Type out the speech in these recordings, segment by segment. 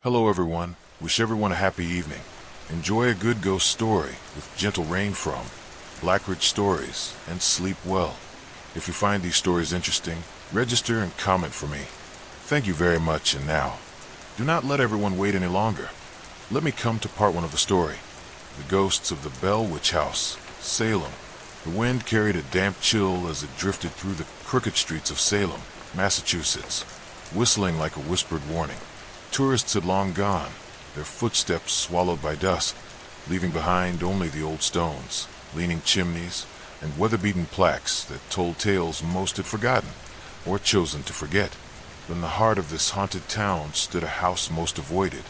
Hello everyone. Wish everyone a happy evening. Enjoy a good ghost story with gentle rain from BLACKRIDGE Stories and sleep well. If you find these stories interesting, register and comment for me. Thank you very much, and now, do not let everyone wait any longer. Let me come to part one of the story. The ghosts of the Bell Witch House, Salem. The wind carried a damp chill as it drifted through the crooked streets of Salem, Massachusetts, whistling like a whispered warning. Tourists had long gone, their footsteps swallowed by dust, leaving behind only the old stones, leaning chimneys, and weather-beaten plaques that told tales most had forgotten or chosen to forget. In the heart of this haunted town stood a house most avoided,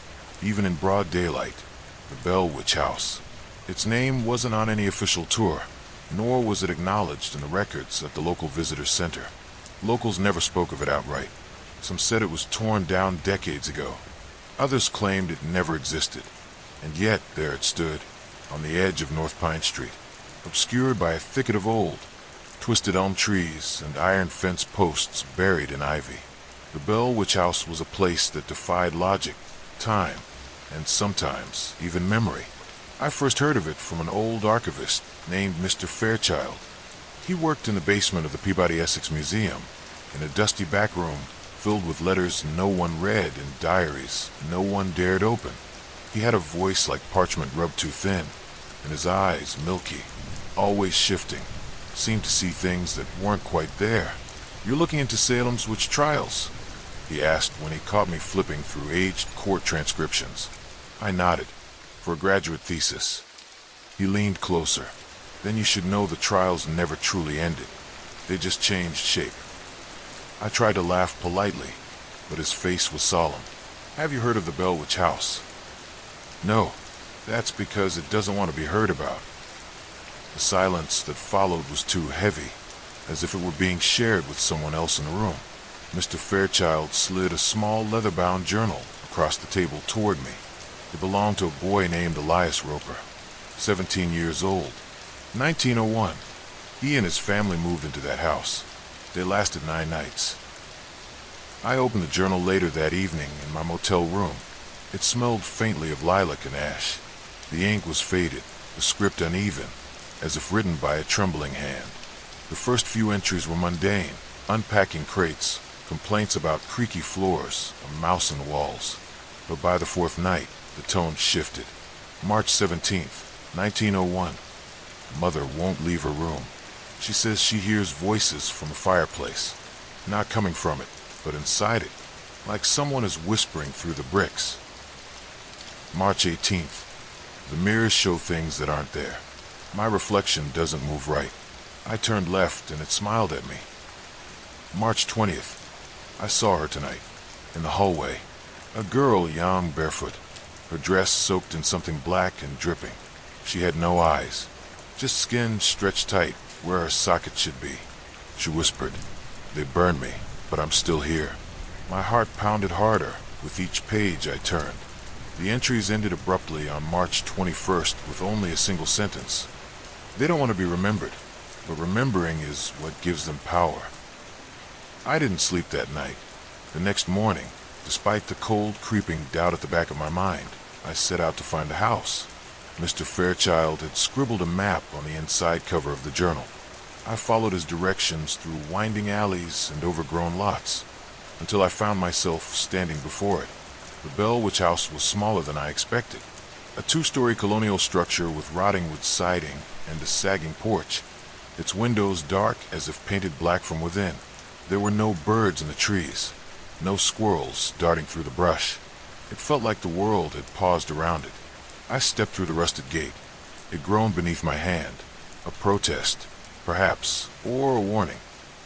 even in broad daylight, the Bell Witch House. Its name wasn't on any official tour, nor was it acknowledged in the records at the local visitor center. Locals never spoke of it outright. Some said it was torn down decades ago. Others claimed it never existed. And yet there it stood, on the edge of North Pine Street, obscured by a thicket of old, twisted elm trees and iron fence posts buried in ivy. The Bell Witch House was a place that defied logic, time, and sometimes even memory. I first heard of it from an old archivist named Mr. Fairchild. He worked in the basement of the Peabody Essex Museum, in a dusty back room filled with letters no one read and diaries no one dared open. He had a voice like parchment rubbed too thin, and his eyes milky, always shifting, seemed to see things that weren't quite there. "You're looking into Salem's Witch Trials?" he asked when he caught me flipping through aged court transcriptions. I nodded. "For a graduate thesis." He leaned closer. "Then you should know the trials never truly ended. They just changed shape." I tried to laugh politely, but his face was solemn. "Have you heard of the Bell Witch House?" "No, that's because it doesn't want to be heard about." The silence that followed was too heavy, as if it were being shared with someone else in the room. Mr. Fairchild slid a small leather-bound journal across the table toward me. It belonged to a boy named Elias Roper, 17 years old. 1901. He and his family moved into that house. They lasted 9 nights. I opened the journal later that evening in my motel room. It smelled faintly of lilac and ash. The ink was faded, the script uneven, as if written by a trembling hand. The first few entries were mundane, unpacking crates, complaints about creaky floors, a mouse in the walls. But by the 4th night, the tone shifted. March 17th, 1901. Mother won't leave her room. She says she hears voices from the fireplace, not coming from it, but inside it, like someone is whispering through the bricks. March 18th. The mirrors show things that aren't there. My reflection doesn't move right. I turned left and it smiled at me. March 20th. I saw her tonight, in the hallway. A girl, young, barefoot. Her dress soaked in something black and dripping. She had no eyes, just skin stretched tight where her socket should be. She whispered, "They burned me, but I'm still here." My heart pounded harder with each page I turned. The entries ended abruptly on March 21st with only a single sentence. They don't want to be remembered, but remembering is what gives them power. I didn't sleep that night. The next morning, despite the cold creeping doubt at the back of my mind, I set out to find the house. Mr. Fairchild had scribbled a map on the inside cover of the journal. I followed his directions through winding alleys and overgrown lots, until I found myself standing before it. The Bell Witch House was smaller than I expected. A 2-story colonial structure with rotting wood siding and a sagging porch, its windows dark as if painted black from within. There were no birds in the trees, no squirrels darting through the brush. It felt like the world had paused around it. I stepped through the rusted gate. It groaned beneath my hand, a protest, perhaps, or a warning.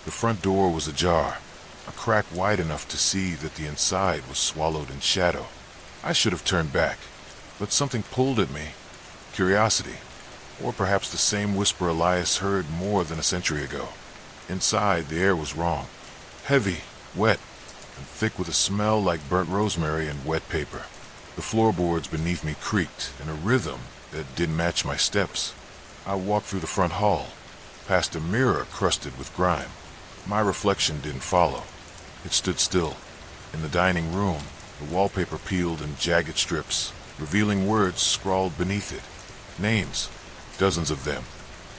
The front door was ajar, a crack wide enough to see that the inside was swallowed in shadow. I should have turned back, but something pulled at me. Curiosity, or perhaps the same whisper Elias heard more than a century ago. Inside, the air was wrong. Heavy, wet, and thick with a smell like burnt rosemary and wet paper. The floorboards beneath me creaked in a rhythm that didn't match my steps. I walked through the front hall, past a mirror crusted with grime. My reflection didn't follow. It stood still. In the dining room, the wallpaper peeled in jagged strips, revealing words scrawled beneath it. Names, dozens of them,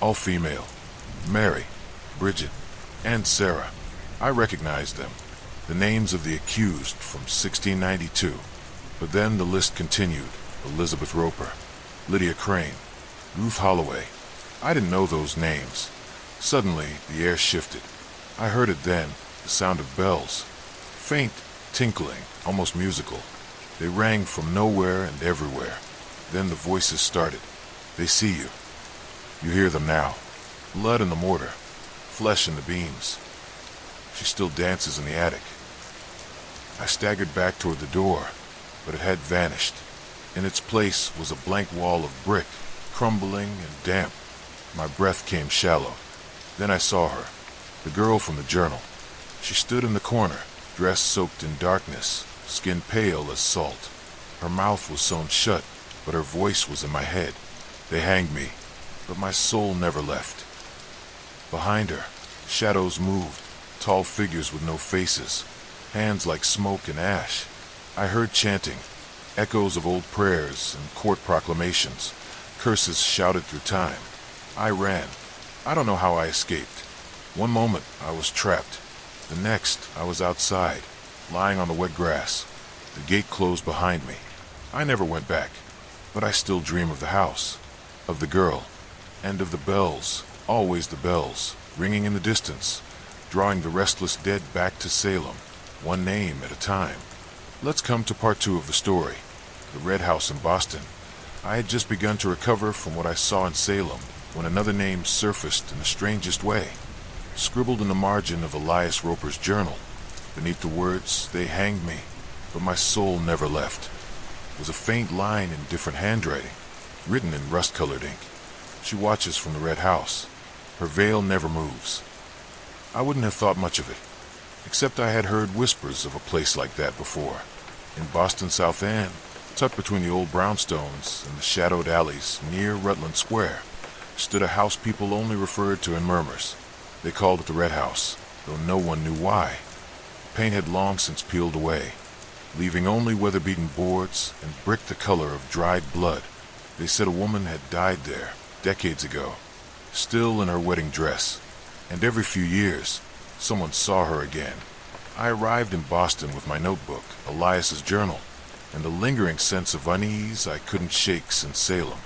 all female. Mary, Bridget, and Sarah. I recognized them, the names of the accused from 1692. But then the list continued. Elizabeth Roper, Lydia Crane, Ruth Holloway. I didn't know those names. Suddenly, the air shifted. I heard it then, the sound of bells. Faint, tinkling, almost musical. They rang from nowhere and everywhere. Then the voices started. They see you. You hear them now. Blood in the mortar, flesh in the beams. She still dances in the attic. I staggered back toward the door, but it had vanished. In its place was a blank wall of brick, crumbling and damp. My breath came shallow. Then I saw her, the girl from the journal. She stood in the corner, dress soaked in darkness, skin pale as salt. Her mouth was sewn shut, but her voice was in my head. They hanged me, but my soul never left. Behind her, shadows moved, tall figures with no faces, hands like smoke and ash. I heard chanting, echoes of old prayers and court proclamations, curses shouted through time. I ran. I don't know how I escaped. One moment I was trapped. The next I was outside, lying on the wet grass. The gate closed behind me. I never went back, but I still dream of the house, of the girl, and of the bells, always the bells, ringing in the distance, drawing the restless dead back to Salem, one name at a time. Let's come to part 2 of the story, the Red House in Boston. I had just begun to recover from what I saw in Salem when another name surfaced in the strangest way, scribbled in the margin of Elias Roper's journal. Beneath the words, "They hanged me, but my soul never left," was a faint line in different handwriting, written in rust-colored ink. She watches from the Red House. Her veil never moves. I wouldn't have thought much of it, except I had heard whispers of a place like that before. In Boston South End, tucked between the old brownstones and the shadowed alleys near Rutland Square, stood a house people only referred to in murmurs. They called it the Red House, though no one knew why. Paint had long since peeled away, leaving only weather-beaten boards and brick the color of dried blood. They said a woman had died there decades ago, still in her wedding dress, and every few years, someone saw her again. I arrived in Boston with my notebook, Elias's journal, and a lingering sense of unease I couldn't shake since Salem.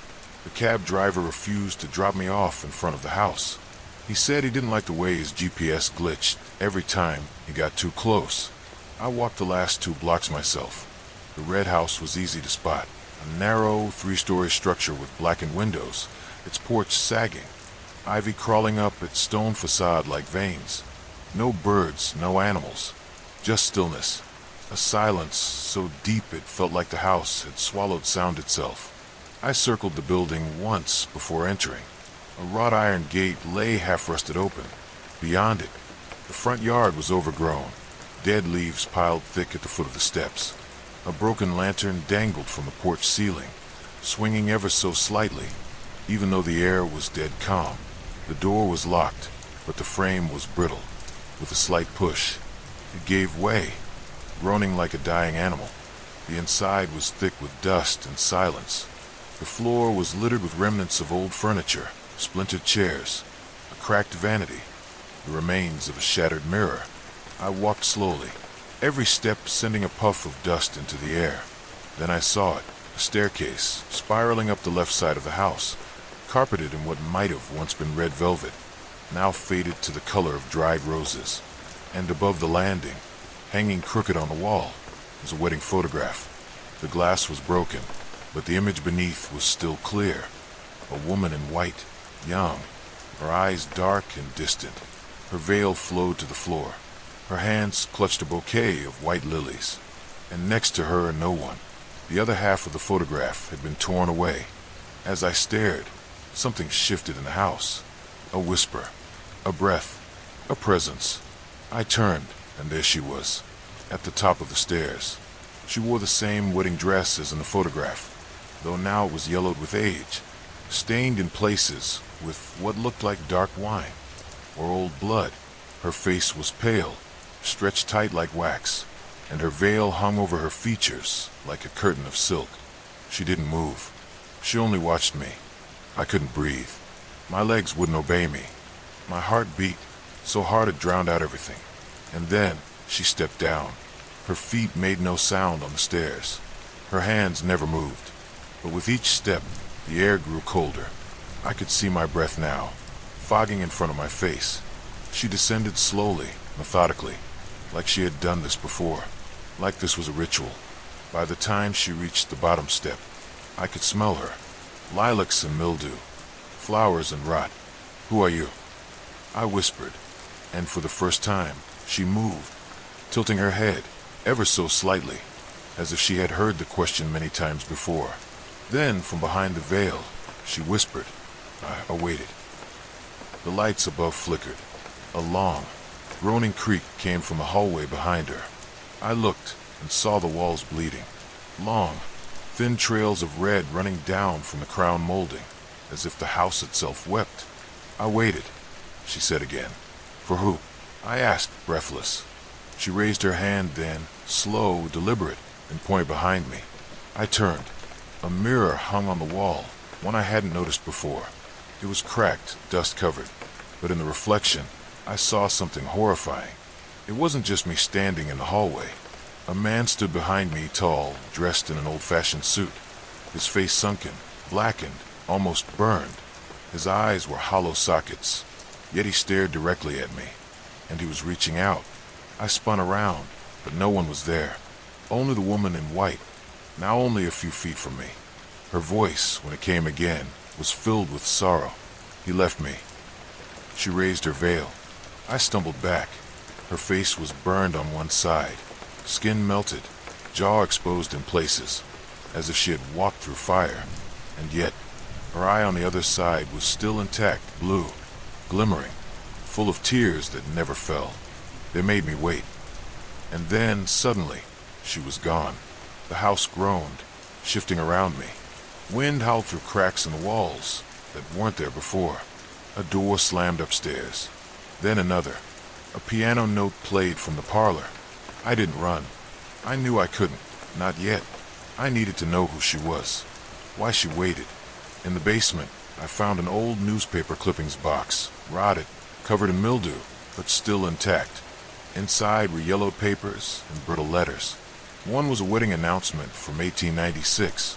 The cab driver refused to drop me off in front of the house. He said he didn't like the way his GPS glitched every time he got too close. I walked the last 2 blocks myself. The Red House was easy to spot, a narrow 3-story structure with blackened windows, its porch sagging, ivy crawling up its stone facade like veins. No birds, no animals, just stillness. A silence so deep it felt like the house had swallowed sound itself. I circled the building once before entering. A wrought iron gate lay half-rusted open. Beyond it, the front yard was overgrown, dead leaves piled thick at the foot of the steps. A broken lantern dangled from the porch ceiling, swinging ever so slightly, even though the air was dead calm. The door was locked, but the frame was brittle. With a slight push, it gave way, groaning like a dying animal. The inside was thick with dust and silence. The floor was littered with remnants of old furniture, splintered chairs, a cracked vanity, the remains of a shattered mirror. I walked slowly, every step sending a puff of dust into the air. Then I saw it, a staircase spiraling up the left side of the house, carpeted in what might have once been red velvet, now faded to the color of dried roses. And above the landing, hanging crooked on the wall, was a wedding photograph. The glass was broken, but the image beneath was still clear. A woman in white, young, her eyes dark and distant. Her veil flowed to the floor. Her hands clutched a bouquet of white lilies. And next to her, no one. The other half of the photograph had been torn away. As I stared, something shifted in the house. A whisper, a breath, a presence. I turned, and there she was, at the top of the stairs. She wore the same wedding dress as in the photograph, though now it was yellowed with age, stained in places with what looked like dark wine or old blood. Her face was pale, stretched tight like wax, and her veil hung over her features like a curtain of silk. She didn't move. She only watched me. I couldn't breathe. My legs wouldn't obey me. My heart beat so hard it drowned out everything. And then she stepped down. Her feet made no sound on the stairs. Her hands never moved. But with each step, the air grew colder. I could see my breath now, fogging in front of my face. She descended slowly, methodically, like she had done this before, like this was a ritual. By the time she reached the bottom step, I could smell her. Lilacs and mildew, flowers and rot. "Who are you?" I whispered, and for the first time, she moved, tilting her head ever so slightly, as if she had heard the question many times before. Then, from behind the veil, she whispered. I awaited. The lights above flickered. A long, groaning creak came from the hallway behind her. I looked and saw the walls bleeding. Long, thin trails of red running down from the crown molding, as if the house itself wept. "I waited," she said again. "For who?" I asked, breathless. She raised her hand then, slow, deliberate, and pointed behind me. I turned. A mirror hung on the wall, one I hadn't noticed before. It was cracked, dust-covered, but in the reflection, I saw something horrifying. It wasn't just me standing in the hallway. A man stood behind me, tall, dressed in an old-fashioned suit, his face sunken, blackened, almost burned. His eyes were hollow sockets, yet he stared directly at me, and he was reaching out. I spun around, but no one was there. Only the woman in white, now only a few feet from me. Her voice, when it came again, was filled with sorrow. "He left me." She raised her veil. I stumbled back. Her face was burned on one side, skin melted, jaw exposed in places, as if she had walked through fire. And yet, her eye on the other side was still intact, blue, glimmering, full of tears that never fell. They made me wait. And then, suddenly, she was gone. The house groaned, shifting around me. Wind howled through cracks in the walls that weren't there before. A door slammed upstairs. Then another. A piano note played from the parlor. I didn't run. I knew I couldn't. Not yet. I needed to know who she was. Why she waited. In the basement, I found an old newspaper clippings box, rotted, covered in mildew, but still intact. Inside were yellowed papers and brittle letters. One was a wedding announcement from 1896.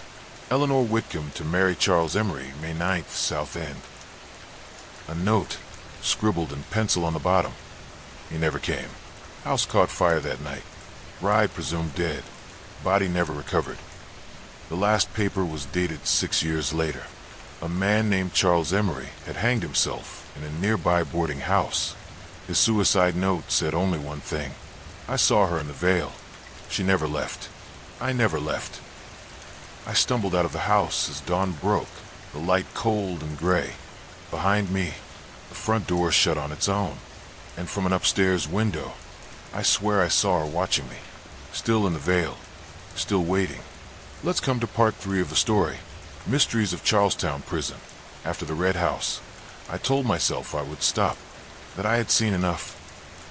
Eleanor Whitcomb to marry Charles Emery, May 9th, South End. A note, scribbled in pencil on the bottom. He never came. House caught fire that night. Bride presumed dead. Body never recovered. The last paper was dated 6 years later. A man named Charles Emery had hanged himself in a nearby boarding house. His suicide note said only one thing. I saw her in the veil. She never left. I never left. I stumbled out of the house as dawn broke, the light cold and gray. Behind me, the front door shut on its own, and from an upstairs window, I swear I saw her watching me, still in the veil, still waiting. Let's come to part 3 of the story, Mysteries of Charlestown Prison. After the Red House, I told myself I would stop, that I had seen enough.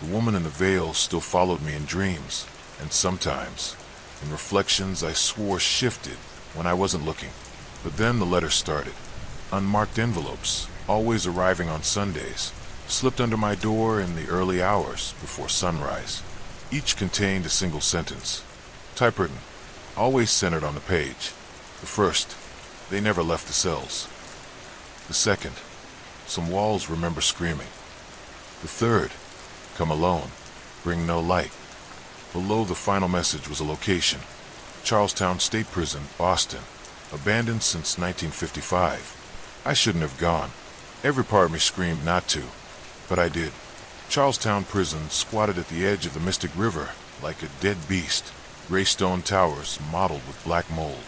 The woman in the veil still followed me in dreams, and sometimes, in reflections I swore shifted when I wasn't looking. But then the letters started. Unmarked envelopes, always arriving on Sundays, slipped under my door in the early hours before sunrise. Each contained a single sentence, typewritten, always centered on the page. The first, they never left the cells. The second, some walls remember screaming. The third, come alone, bring no light. Below the final message was a location, Charlestown State Prison, Boston, abandoned since 1955. I shouldn't have gone. Every part of me screamed not to, but I did. Charlestown Prison squatted at the edge of the Mystic River like a dead beast, gray stone towers mottled with black mold,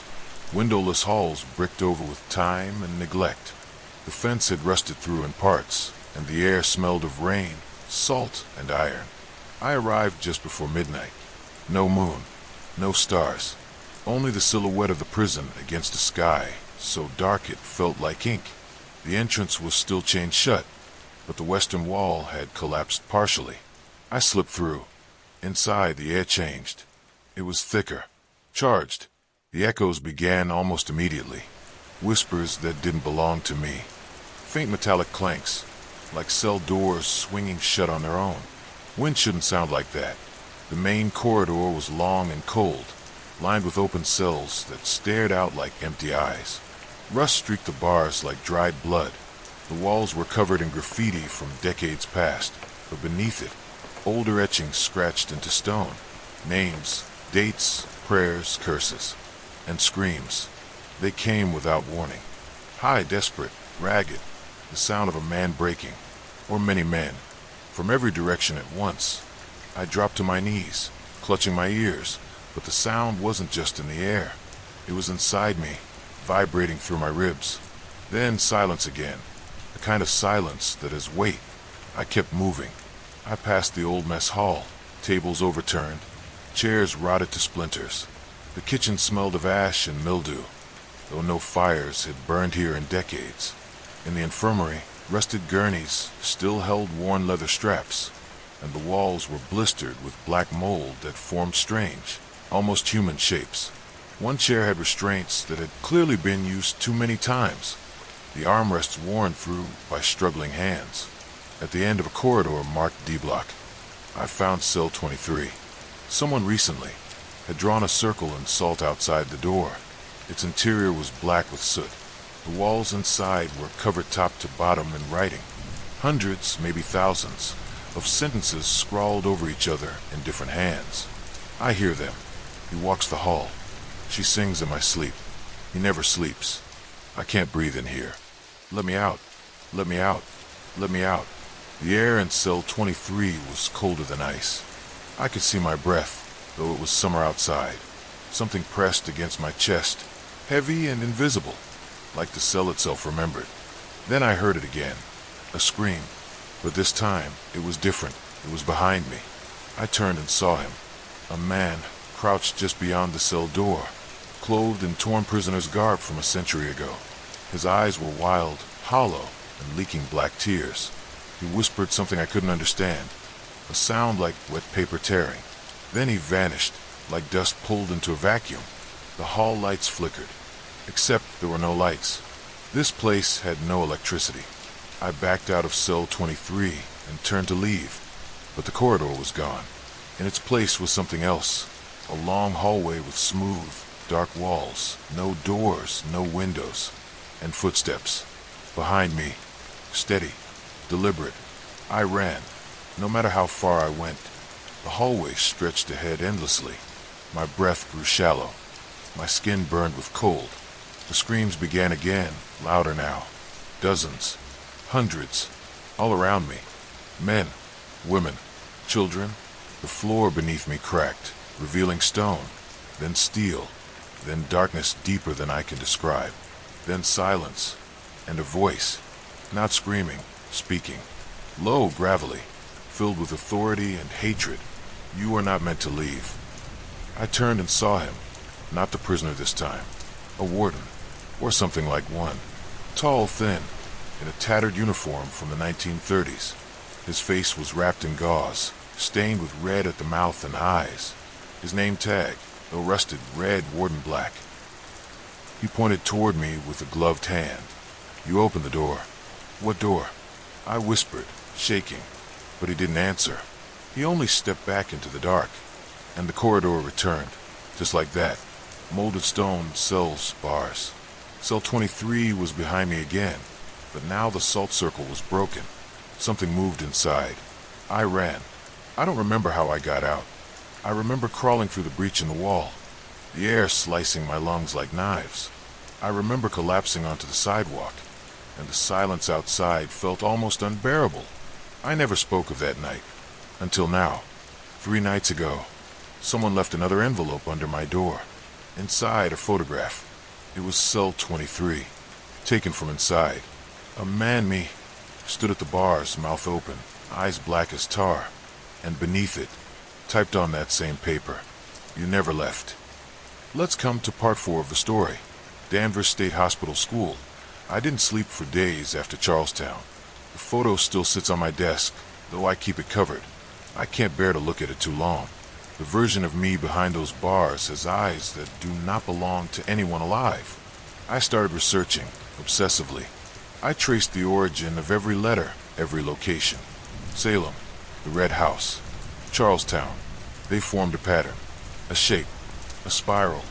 windowless halls bricked over with time and neglect. The fence had rusted through in parts, and the air smelled of rain, salt, and iron. I arrived just before midnight. No moon, no stars, only the silhouette of the prison against a sky so dark it felt like ink. The entrance was still chained shut, but the western wall had collapsed partially. I slipped through. Inside, the air changed. It was thicker, charged. The echoes began almost immediately. Whispers that didn't belong to me. Faint metallic clanks, like cell doors swinging shut on their own. Wind shouldn't sound like that. The main corridor was long and cold, lined with open cells that stared out like empty eyes. Rust streaked the bars like dried blood. The walls were covered in graffiti from decades past, but beneath it, older etchings scratched into stone. Names, dates, prayers, curses, and screams. They came without warning. High, desperate, ragged, the sound of a man breaking, or many men, from every direction at once. I dropped to my knees, clutching my ears, but the sound wasn't just in the air. It was inside me, vibrating through my ribs. Then silence again, the kind of silence that has weight. I kept moving. I passed the old mess hall, tables overturned, chairs rotted to splinters. The kitchen smelled of ash and mildew, though no fires had burned here in decades. In the infirmary, rusted gurneys still held worn leather straps, and the walls were blistered with black mold that formed strange, almost human shapes. One chair had restraints that had clearly been used too many times, the armrests worn through by struggling hands. At the end of a corridor marked D block, I found cell 23. Someone recently had drawn a circle in salt outside the door. Its interior was black with soot. The walls inside were covered top to bottom in writing. Hundreds, maybe thousands, of sentences scrawled over each other in different hands. I hear them. He walks the hall. She sings in my sleep. He never sleeps. I can't breathe in here. Let me out. Let me out. Let me out. The air in cell 23 was colder than ice. I could see my breath, though it was summer outside. Something pressed against my chest, heavy and invisible, like the cell itself remembered. Then I heard it again, a scream, but this time it was different. It was behind me. I turned and saw him, a man crouched just beyond the cell door, clothed in torn prisoner's garb from a century ago. His eyes were wild, hollow, and leaking black tears. He whispered something I couldn't understand, a sound like wet paper tearing. Then he vanished, like dust pulled into a vacuum. The hall lights flickered, except there were no lights. This place had no electricity. I backed out of cell 23 and turned to leave, but the corridor was gone. In its place was something else, a long hallway with smooth, dark walls, no doors, no windows, and footsteps. Behind me, steady, deliberate. I ran. No matter how far I went, the hallway stretched ahead endlessly. My breath grew shallow. My skin burned with cold. The screams began again, louder now. Dozens, hundreds, all around me. Men, women, children. The floor beneath me cracked, revealing stone, then steel, then darkness deeper than I can describe, then silence, and a voice, not screaming, speaking, low, gravelly, filled with authority and hatred. You are not meant to leave. I turned and saw him, not the prisoner this time, a warden, or something like one, tall, thin, in a tattered uniform from the 1930s. His face was wrapped in gauze, stained with red at the mouth and eyes. His name tag, though rusted, read Warden Black. He pointed toward me with a gloved hand. You opened the door. What door? I whispered, shaking, but he didn't answer. He only stepped back into the dark, and the corridor returned, just like that. Molded stone, cells, bars. Cell 23 was behind me again, but now the salt circle was broken. Something moved inside. I ran. I don't remember how I got out. I remember crawling through the breach in the wall, the air slicing my lungs like knives. I remember collapsing onto the sidewalk, and the silence outside felt almost unbearable. I never spoke of that night, until now. 3 nights ago, someone left another envelope under my door. Inside, a photograph. It was cell 23, taken from inside. A man, me, stood at the bars, mouth open, eyes black as tar, and beneath it, typed on that same paper, you never left. Let's come to part 4 of the story. Danvers State Hospital School. I didn't sleep for days after Charlestown. The photo still sits on my desk, though I keep it covered. I can't bear to look at it too long. The version of me behind those bars has eyes that do not belong to anyone alive. I started researching, obsessively. I traced the origin of every letter, every location. Salem, the Red House, Charlestown. They formed a pattern, a shape, a spiral.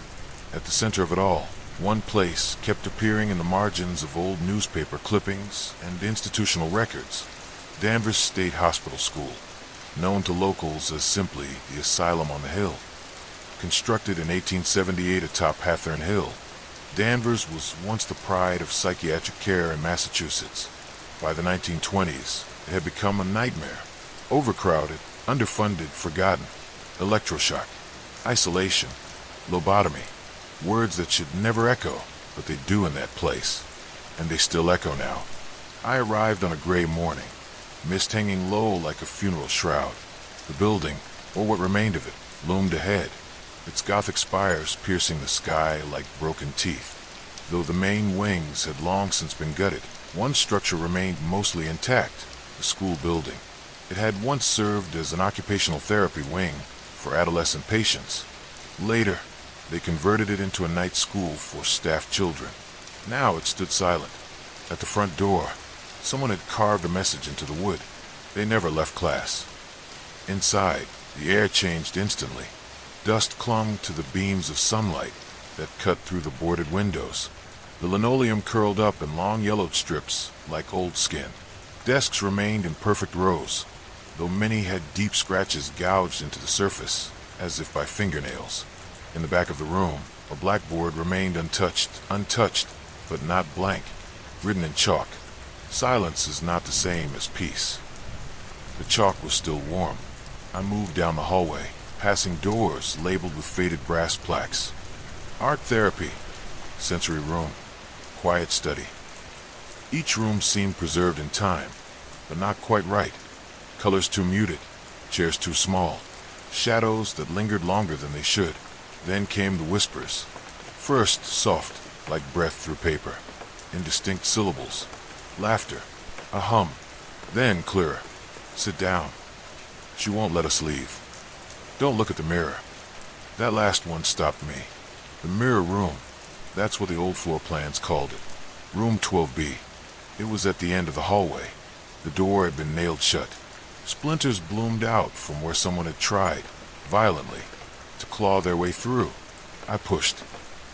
At the center of it all, one place kept appearing in the margins of old newspaper clippings and institutional records. Danvers State Hospital School, known to locals as simply the Asylum on the Hill. Constructed in 1878 atop Hathorne Hill, Danvers was once the pride of psychiatric care in Massachusetts. By the 1920s, it had become a nightmare. Overcrowded, underfunded, forgotten. Electroshock, isolation, lobotomy. Words that should never echo, but they do in that place. And they still echo now. I arrived on a gray morning, mist hanging low like a funeral shroud. The building, or what remained of it, loomed ahead, its Gothic spires piercing the sky like broken teeth. Though the main wings had long since been gutted, one structure remained mostly intact, the school building. It had once served as an occupational therapy wing for adolescent patients. Later, they converted it into a night school for staff children. Now it stood silent. At the front door, someone had carved a message into the wood. They never left class. Inside, the air changed instantly. Dust clung to the beams of sunlight that cut through the boarded windows. The linoleum curled up in long yellowed strips like old skin. Desks remained in perfect rows, though many had deep scratches gouged into the surface, as if by fingernails. In the back of the room, a blackboard remained untouched, but not blank, written in chalk. Silence is not the same as peace. The chalk was still warm. I moved down the hallway, passing doors labeled with faded brass plaques. Art therapy, sensory room, quiet study. Each room seemed preserved in time, but not quite right. Colors too muted, chairs too small, shadows that lingered longer than they should. Then came the whispers. First soft, like breath through paper, indistinct syllables, laughter, a hum. Then clearer. Sit down. She won't let us leave. Don't look at the mirror. That last one stopped me. The mirror room. That's what the old floor plans called it. Room 12B. It was at the end of the hallway. The door had been nailed shut. Splinters bloomed out from where someone had tried, violently, to claw their way through. I pushed.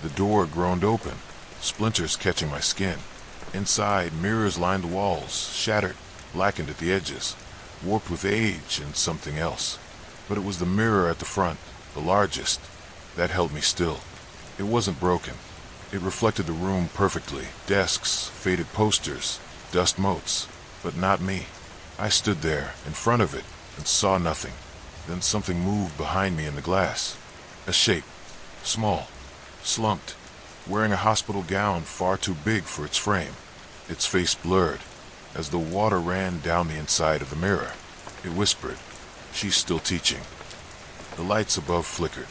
The door groaned open, splinters catching my skin. Inside, mirrors lined the walls, shattered, blackened at the edges, warped with age and something else. But it was the mirror at the front, the largest, that held me still. It wasn't broken. It reflected the room perfectly. Desks, faded posters, dust motes, but not me. I stood there, in front of it, and saw nothing. Then something moved behind me in the glass. A shape, small, slumped, wearing a hospital gown far too big for its frame. Its face blurred, as the water ran down the inside of the mirror. It whispered, "She's still teaching." The lights above flickered,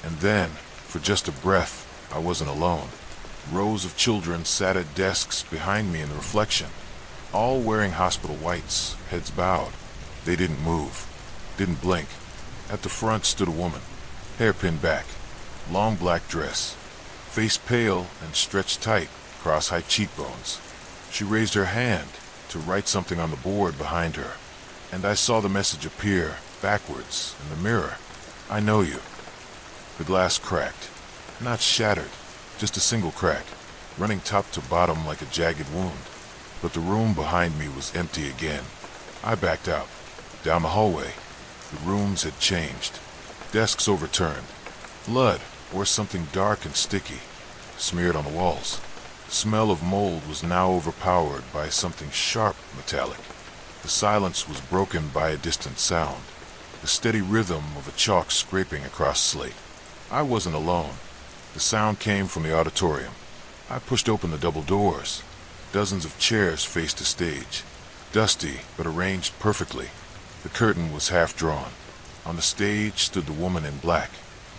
and then, for just a breath, I wasn't alone. Rows of children sat at desks behind me in the reflection, all wearing hospital whites, heads bowed. They didn't move, didn't blink. At the front stood a woman, hair pinned back, long black dress, face pale and stretched tight across high cheekbones. She raised her hand to write something on the board behind her, and I saw the message appear backwards in the mirror. "I know you." The glass cracked, not shattered, just a single crack, running top to bottom like a jagged wound. But the room behind me was empty again. I backed out. Down the hallway, the rooms had changed. Desks overturned. Blood, or something dark and sticky, smeared on the walls. The smell of mold was now overpowered by something sharp, metallic. The silence was broken by a distant sound, the steady rhythm of a chalk scraping across slate. I wasn't alone. The sound came from the auditorium. I pushed open the double doors. Dozens of chairs faced the stage, dusty but arranged perfectly. The curtain was half drawn. On the stage stood the woman in black.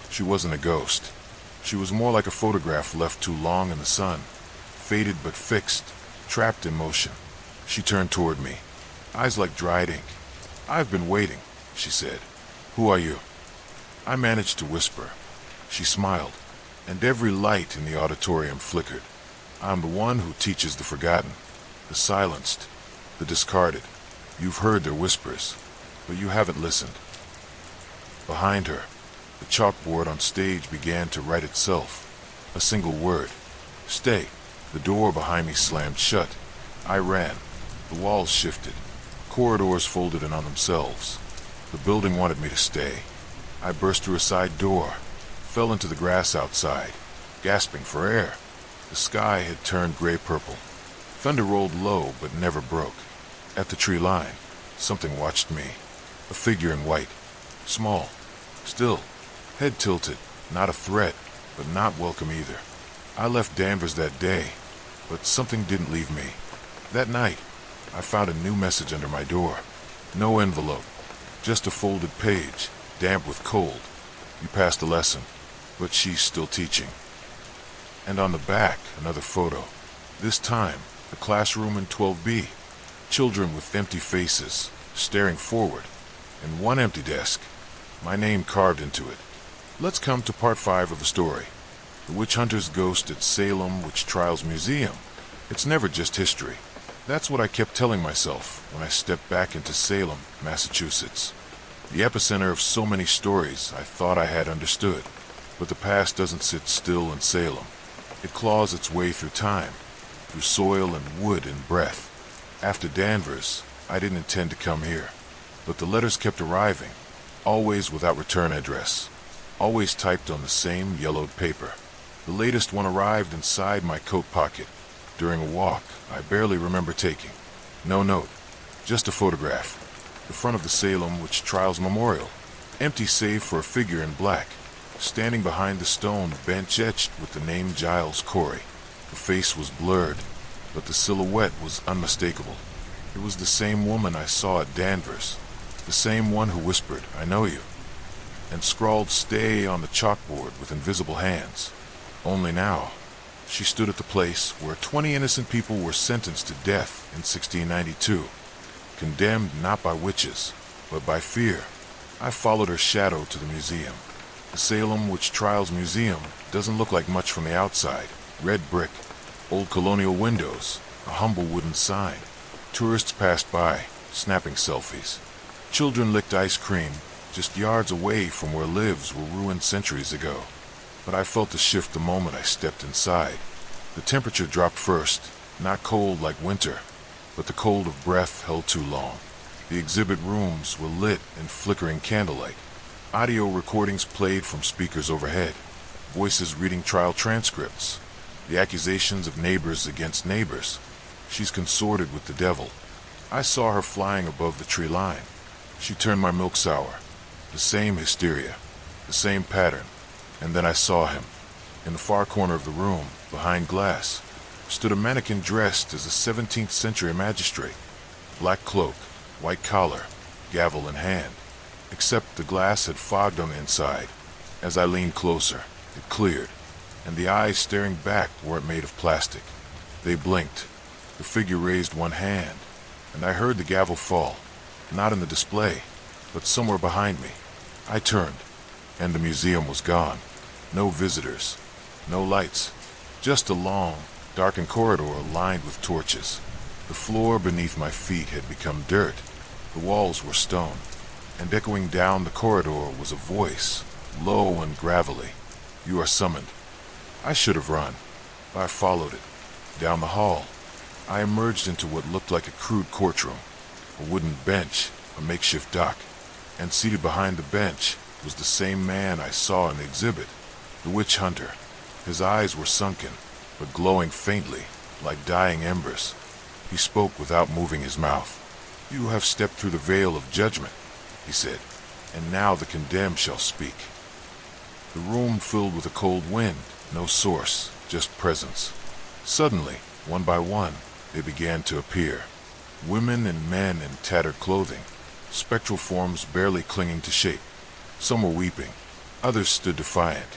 She wasn't a ghost. She was more like a photograph left too long in the sun, faded but fixed, trapped in motion. She turned toward me, eyes like dried ink. "I've been waiting," she said. "Who are you?" I managed to whisper. She smiled, and every light in the auditorium flickered. I'm the one who teaches the forgotten, the silenced, the discarded. You've heard their whispers, but you haven't listened. Behind her, the chalkboard on stage began to write itself. A single word. Stay. The door behind me slammed shut. I ran. The walls shifted. Corridors folded in on themselves. The building wanted me to stay. I burst through a side door, fell into the grass outside, gasping for air. The sky had turned gray-purple. Thunder rolled low but never broke. At the tree line, something watched me. A figure in white. Small. Still. Head tilted. Not a threat, but not welcome either. I left Danvers that day, but something didn't leave me. That night, I found a new message under my door. No envelope. Just a folded page, damp with cold. You passed the lesson, but she's still teaching. And on the back, another photo. This time, the classroom in 12B. Children with empty faces, staring forward, and one empty desk. My name carved into it. Let's come to part 5 of the story. The witch hunter's ghost at Salem Witch Trials Museum. It's never just history. That's what I kept telling myself when I stepped back into Salem, Massachusetts. The epicenter of so many stories I thought I had understood. But the past doesn't sit still in Salem. It claws its way through time, through soil and wood and breath. After Danvers, I didn't intend to come here. But the letters kept arriving, always without return address, always typed on the same yellowed paper. The latest one arrived inside my coat pocket, during a walk I barely remember taking. No note, just a photograph. The front of the Salem Witch Trials Memorial, empty save for a figure in black, standing behind the stone bench etched with the name Giles Corey. The face was blurred, but the silhouette was unmistakable. It was the same woman I saw at Danvers, the same one who whispered, "I know you," and scrawled "Stay" on the chalkboard with invisible hands. Only now, she stood at the place where 20 innocent people were sentenced to death in 1692, condemned not by witches, but by fear. I followed her shadow to the museum. The Salem Witch Trials Museum doesn't look like much from the outside. Red brick, old colonial windows, a humble wooden sign. Tourists passed by, snapping selfies. Children licked ice cream, just yards away from where lives were ruined centuries ago. But I felt a shift the moment I stepped inside. The temperature dropped first, not cold like winter, but the cold of breath held too long. The exhibit rooms were lit in flickering candlelight. Audio recordings played from speakers overhead, voices reading trial transcripts, the accusations of neighbors against neighbors. She's consorted with the devil. I saw her flying above the tree line. She turned my milk sour. The same hysteria, the same pattern. And then I saw him. In the far corner of the room, behind glass, stood a mannequin dressed as a 17th century magistrate. Black cloak, white collar, gavel in hand. Except the glass had fogged on the inside. As I leaned closer, it cleared, and the eyes staring back weren't made of plastic. They blinked. The figure raised one hand, and I heard the gavel fall, not in the display, but somewhere behind me. I turned, and the museum was gone. No visitors, no lights, just a long, darkened corridor lined with torches. The floor beneath my feet had become dirt. The walls were stone, and echoing down the corridor was a voice, low and gravelly. "You are summoned." I should have run, but I followed it. Down the hall, I emerged into what looked like a crude courtroom, a wooden bench, a makeshift dock, and seated behind the bench was the same man I saw in the exhibit, the witch hunter. His eyes were sunken, but glowing faintly, like dying embers. He spoke without moving his mouth. "You have stepped through the veil of judgment," he said, "and now the condemned shall speak." The room filled with a cold wind, no source, just presence. Suddenly, one by one, they began to appear. Women and men in tattered clothing, spectral forms barely clinging to shape. Some were weeping, others stood defiant.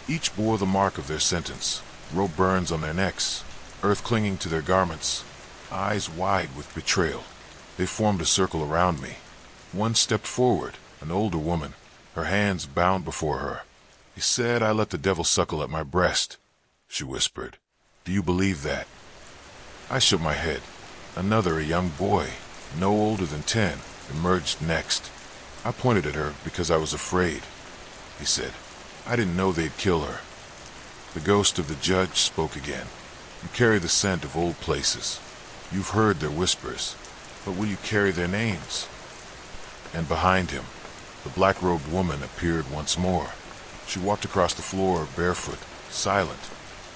Each bore the mark of their sentence, rope burns on their necks, earth clinging to their garments, eyes wide with betrayal. They formed a circle around me. One stepped forward, an older woman, her hands bound before her. "He said I let the devil suckle at my breast," she whispered. "Do you believe that?" I shook my head. Another, a young boy, no older than 10, emerged next. I pointed at her because I was afraid. He said, "I didn't know they'd kill her." The ghost of the judge spoke again. "You carry the scent of old places. You've heard their whispers, but will you carry their names?" And behind him, the black-robed woman appeared once more. She walked across the floor, barefoot, silent.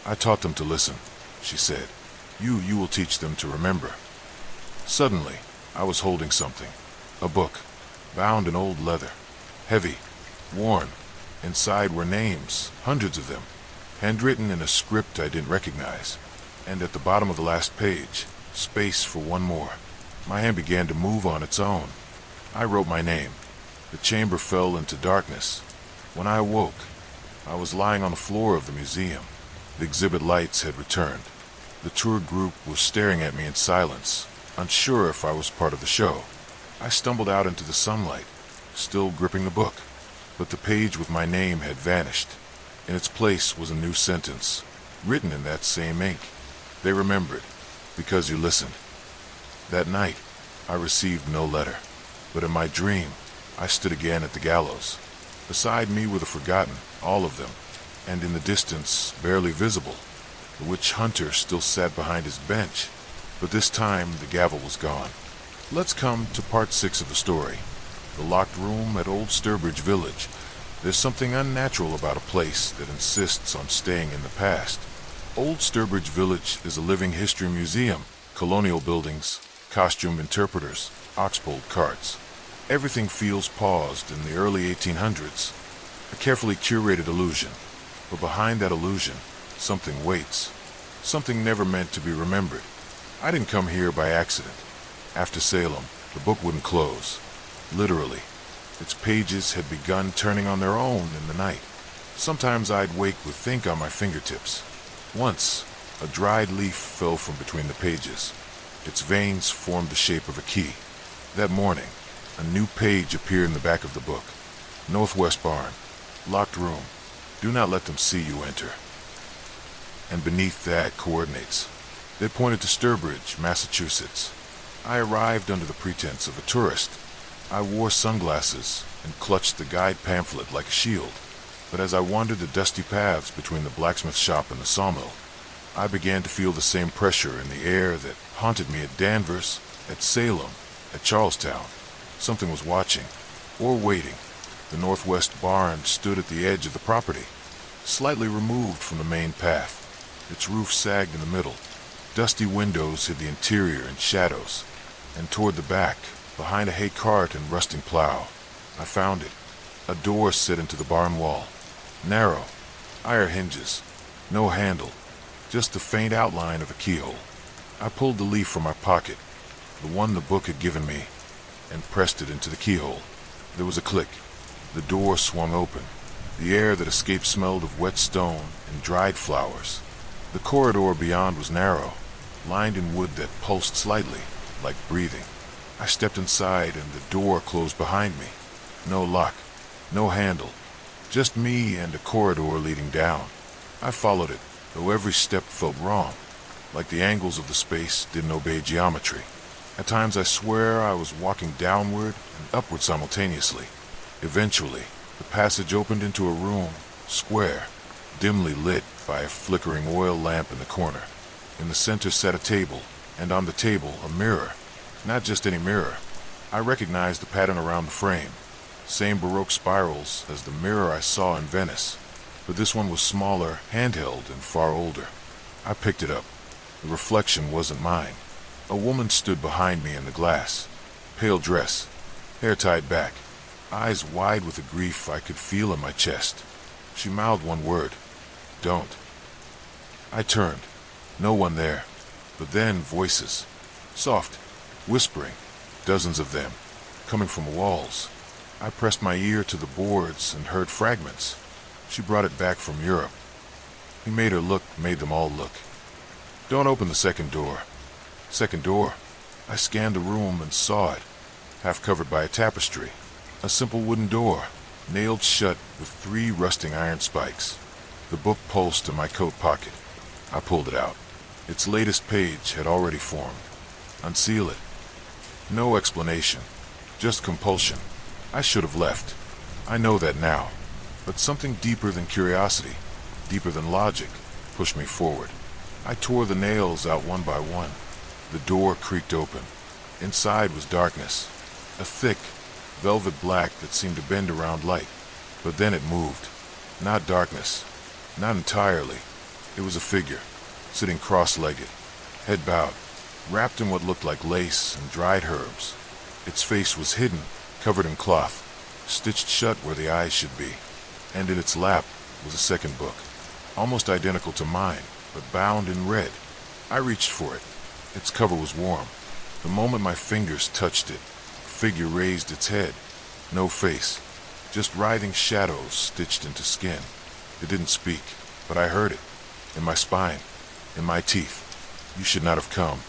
"I taught them to listen," she said. You will teach them to remember." Suddenly, I was holding something. A book, bound in old leather. Heavy, worn. Inside were names, hundreds of them, handwritten in a script I didn't recognize. And at the bottom of the last page, space for one more. My hand began to move on its own. I wrote my name. The chamber fell into darkness. When I awoke, I was lying on the floor of the museum. The exhibit lights had returned. The tour group was staring at me in silence, unsure if I was part of the show. I stumbled out into the sunlight, still gripping the book, but the page with my name had vanished. In its place was a new sentence, written in that same ink. They remembered, because you listened. That night, I received no letter, but in my dream, I stood again at the gallows. Beside me were the forgotten, all of them, and in the distance, barely visible, the witch hunter still sat behind his bench, but this time the gavel was gone. Let's come to part 6 of the story. The locked room at Old Sturbridge Village. There's something unnatural about a place that insists on staying in the past. Old Sturbridge Village is a living history museum, colonial buildings, costume interpreters, oxbow carts. Everything feels paused in the early 1800s, a carefully curated illusion. But behind that illusion, something waits. Something never meant to be remembered. I didn't come here by accident. After Salem, the book wouldn't close. Literally. Its pages had begun turning on their own in the night. Sometimes I'd wake with ink on my fingertips. Once, a dried leaf fell from between the pages. Its veins formed the shape of a key. That morning, a new page appeared in the back of the book. Northwest barn. Locked room. Do not let them see you enter. And beneath that, coordinates. They pointed to Sturbridge, Massachusetts. I arrived under the pretense of a tourist. I wore sunglasses and clutched the guide pamphlet like a shield. But as I wandered the dusty paths between the blacksmith shop and the sawmill, I began to feel the same pressure in the air that haunted me at Danvers, at Salem, at Charlestown. Something was watching, or waiting. The northwest barn stood at the edge of the property, slightly removed from the main path. Its roof sagged in the middle. Dusty windows hid the interior in shadows, and toward the back, behind a hay cart and rusting plow, I found it. A door set into the barn wall. Narrow, iron hinges, no handle, just the faint outline of a keyhole. I pulled the leaf from my pocket, the one the book had given me, and pressed it into the keyhole. There was a click. The door swung open. The air that escaped smelled of wet stone and dried flowers. The corridor beyond was narrow, lined in wood that pulsed slightly, like breathing. I stepped inside and the door closed behind me. No lock, no handle, just me and a corridor leading down. I followed it, though every step felt wrong, like the angles of the space didn't obey geometry. At times I swear I was walking downward and upward simultaneously. Eventually, the passage opened into a room, square, dimly lit by a flickering oil lamp in the corner. In the center sat a table, and on the table a mirror. Not just any mirror. I recognized the pattern around the frame. Same Baroque spirals as the mirror I saw in Venice, but this one was smaller, handheld, and far older. I picked it up. The reflection wasn't mine. A woman stood behind me in the glass. Pale dress, hair tied back, eyes wide with a grief I could feel in my chest. She mouthed one word. Don't. I turned. No one there. But then voices. Soft, whispering. Dozens of them, coming from walls. I pressed my ear to the boards and heard fragments. She brought it back from Europe. He made her look, made them all look. Don't open the second door. Second door. I scanned the room and saw it, half covered by a tapestry. A simple wooden door, nailed shut with 3 rusting iron spikes. The book pulsed in my coat pocket. I pulled it out. Its latest page had already formed. Unseal it. No explanation, just compulsion. I should have left. I know that now. But something deeper than curiosity, deeper than logic, pushed me forward. I tore the nails out one by one. The door creaked open. Inside was darkness, a thick, velvet black that seemed to bend around light. But then it moved. Not darkness, not entirely. It was a figure, sitting cross-legged, head bowed, wrapped in what looked like lace and dried herbs. Its face was hidden, covered in cloth, stitched shut where the eyes should be. And in its lap was a second book, almost identical to mine, but bound in red. I reached for it. Its cover was warm. The moment my fingers touched it, the figure raised its head. No face, just writhing shadows stitched into skin. It didn't speak, but I heard it. In my spine, in my teeth. You should not have come.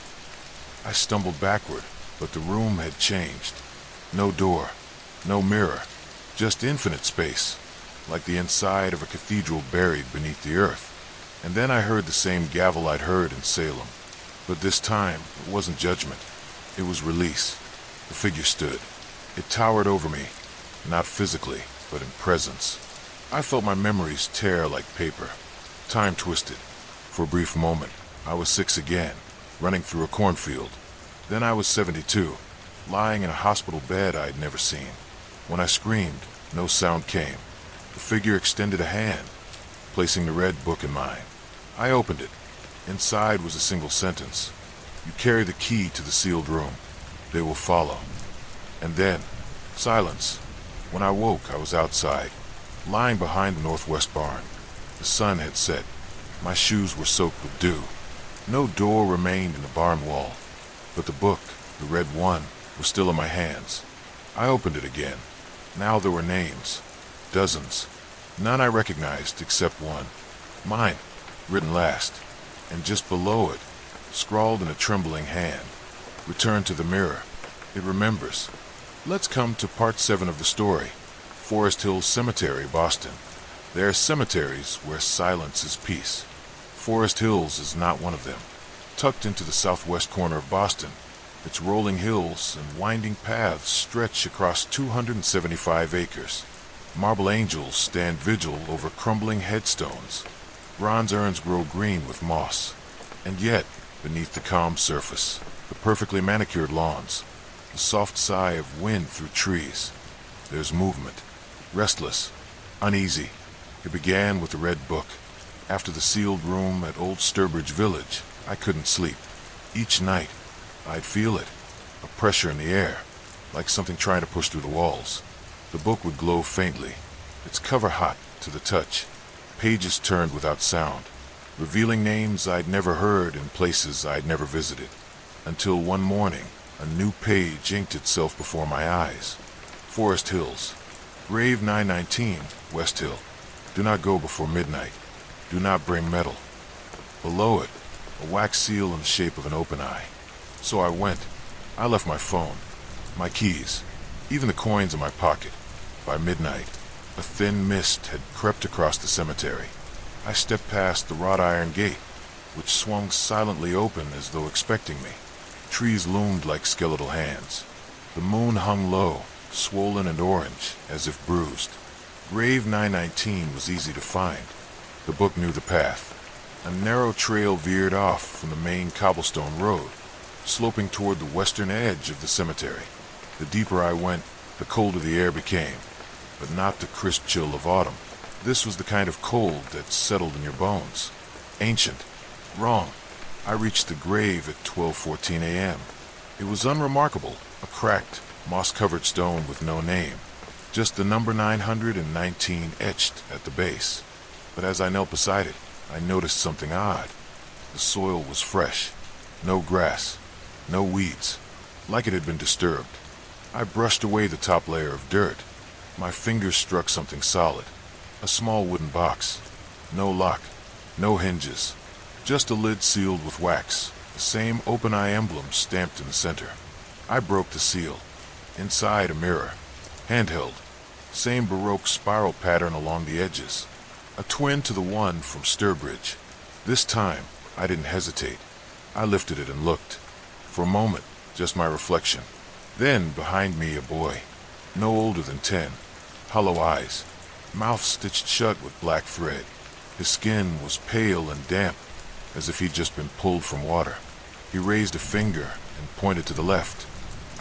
I stumbled backward, but the room had changed. No door, no mirror, just infinite space, like the inside of a cathedral buried beneath the earth. And then I heard the same gavel I'd heard in Salem. But this time, it wasn't judgment. It was release. The figure stood. It towered over me, not physically, but in presence. I felt my memories tear like paper. Time twisted. For a brief moment, I was 6 again, running through a cornfield. Then I was 72, lying in a hospital bed I'd never seen. When I screamed, no sound came. The figure extended a hand, placing the red book in mine. I opened it. Inside was a single sentence. You carry the key to the sealed room. They will follow. And then, silence. When I woke, I was outside, lying behind the northwest barn. The sun had set. My shoes were soaked with dew. No door remained in the barn wall, but the book, the red one, was still in my hands. I opened it again. Now there were names. Dozens. None I recognized except one. Mine, written last. And just below it, scrawled in a trembling hand, "Return to the mirror. It remembers." Let's come to part 7 of the story. Forest Hill Cemetery, Boston. There are cemeteries where silence is peace. Forest Hills is not one of them. Tucked into the southwest corner of Boston, its rolling hills and winding paths stretch across 275 acres. Marble angels stand vigil over crumbling headstones. Bronze urns grow green with moss. And yet, beneath the calm surface, the perfectly manicured lawns, the soft sigh of wind through trees, there's movement. Restless, uneasy. It began with the red book. After the sealed room at Old Sturbridge Village, I couldn't sleep. Each night, I'd feel it, a pressure in the air, like something trying to push through the walls. The book would glow faintly, its cover hot to the touch. Pages turned without sound, revealing names I'd never heard in places I'd never visited. Until one morning, a new page inked itself before my eyes. Forest Hills. Grave 919, West Hill. Do not go before midnight. Do not bring metal. Below it, a wax seal in the shape of an open eye. So I went. I left my phone, my keys, even the coins in my pocket. By midnight, a thin mist had crept across the cemetery. I stepped past the wrought iron gate, which swung silently open as though expecting me. Trees loomed like skeletal hands. The moon hung low, swollen and orange, as if bruised. Grave 919 was easy to find. The book knew the path. A narrow trail veered off from the main cobblestone road, sloping toward the western edge of the cemetery. The deeper I went, the colder the air became, but not the crisp chill of autumn. This was the kind of cold that settled in your bones. Ancient. Wrong. I reached the grave at 12:14 a.m. It was unremarkable, a cracked, moss-covered stone with no name, just the number 919 etched at the base. But as I knelt beside it, I noticed something odd. The soil was fresh. No grass. No weeds. Like it had been disturbed. I brushed away the top layer of dirt. My fingers struck something solid. A small wooden box. No lock. No hinges. Just a lid sealed with wax. The same open eye emblem stamped in the center. I broke the seal. Inside, a mirror. Handheld. Same Baroque spiral pattern along the edges. A twin to the one from Sturbridge. This time, I didn't hesitate. I lifted it and looked. For a moment, just my reflection. Then, behind me, a boy. No older than 10. Hollow eyes. Mouth stitched shut with black thread. His skin was pale and damp, as if he'd just been pulled from water. He raised a finger and pointed to the left.